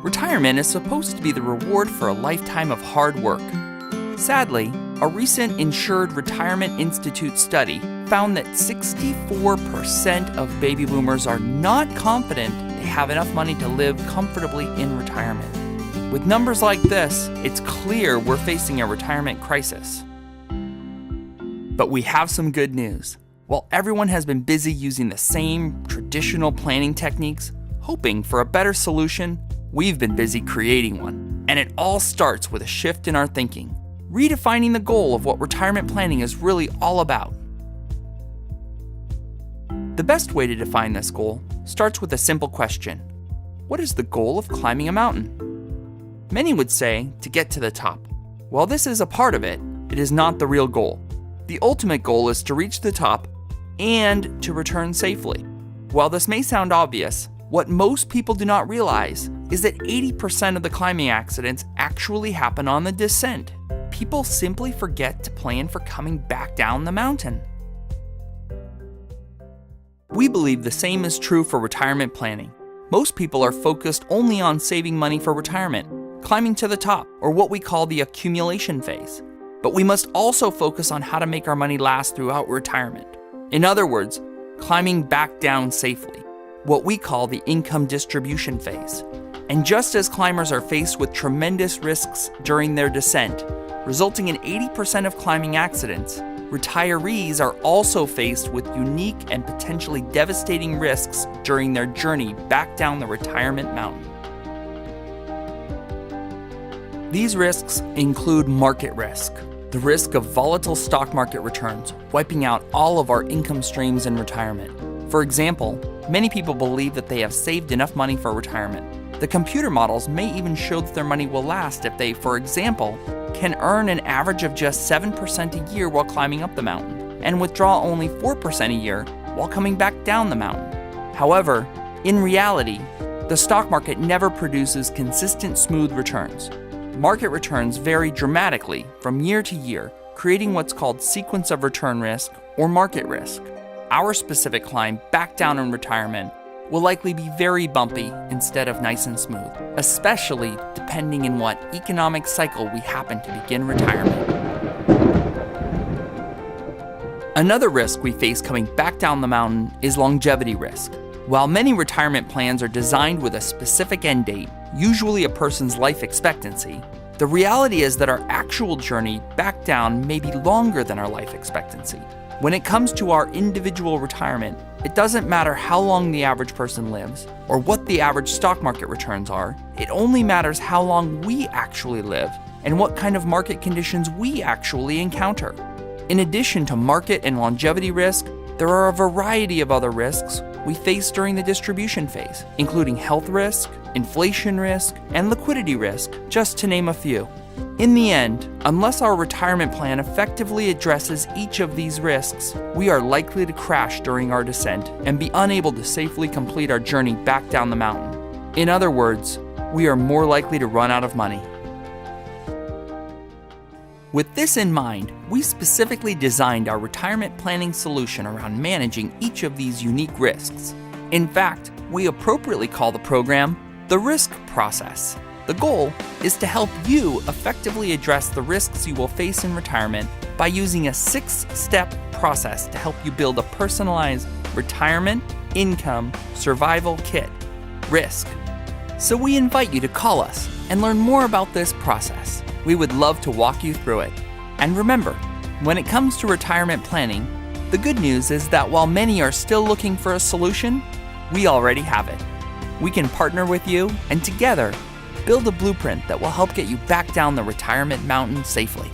Retirement is supposed to be the reward for a lifetime of hard work. Sadly, a recent Insured Retirement Institute study found that 64% of baby boomers are not confident they have enough money to live comfortably in retirement. With numbers like this, it's clear we're facing a retirement crisis. But we have some good news. While everyone has been busy using the same traditional planning techniques, hoping for a better solution, we've been busy creating one. And it all starts with a shift in our thinking, redefining the goal of what retirement planning is really all about. The best way to define this goal starts with a simple question. What is the goal of climbing a mountain? Many would say to get to the top. While this is a part of it, it is not the real goal. The ultimate goal is to reach the top and to return safely. While this may sound obvious, what most people do not realize is that 80% of the climbing accidents actually happen on the descent. People simply forget to plan for coming back down the mountain. We believe the same is true for retirement planning. Most people are focused only on saving money for retirement, climbing to the top, or what we call the accumulation phase. But we must also focus on how to make our money last throughout retirement. In other words, climbing back down safely, what we call the income distribution phase. And just as climbers are faced with tremendous risks during their descent, resulting in 80% of climbing accidents, retirees are also faced with unique and potentially devastating risks during their journey back down the retirement mountain. These risks include market risk, the risk of volatile stock market returns, wiping out all of our income streams in retirement. For example, many people believe that they have saved enough money for retirement. The computer models may even show that their money will last if they, for example, can earn an average of just 7% a year while climbing up the mountain, and withdraw only 4% a year while coming back down the mountain. However, in reality, the stock market never produces consistent, smooth returns. Market returns vary dramatically from year to year, creating what's called sequence of return risk or market risk. Our specific climb back down in retirement will likely be very bumpy instead of nice and smooth, especially depending on what economic cycle we happen to begin retirement. Another risk we face coming back down the mountain is longevity risk. While many retirement plans are designed with a specific end date, usually a person's life expectancy, the reality is that our actual journey back down may be longer than our life expectancy. When it comes to our individual retirement, it doesn't matter how long the average person lives or what the average stock market returns are. It only matters how long we actually live and what kind of market conditions we actually encounter. In addition to market and longevity risk, there are a variety of other risks we face during the distribution phase, including health risk, inflation risk, and liquidity risk, just to name a few. In the end, unless our retirement plan effectively addresses each of these risks, we are likely to crash during our descent and be unable to safely complete our journey back down the mountain. In other words, we are more likely to run out of money. With this in mind, we specifically designed our retirement planning solution around managing each of these unique risks. In fact, we appropriately call the program the risk process. The goal is to help you effectively address the risks you will face in retirement by using a 6-step process to help you build a personalized retirement, income, survival kit, RISK. So we invite you to call us and learn more about this process. We would love to walk you through it. And remember, when it comes to retirement planning, the good news is that while many are still looking for a solution, we already have it. We can partner with you and together build a blueprint that will help get you back down the retirement mountain safely.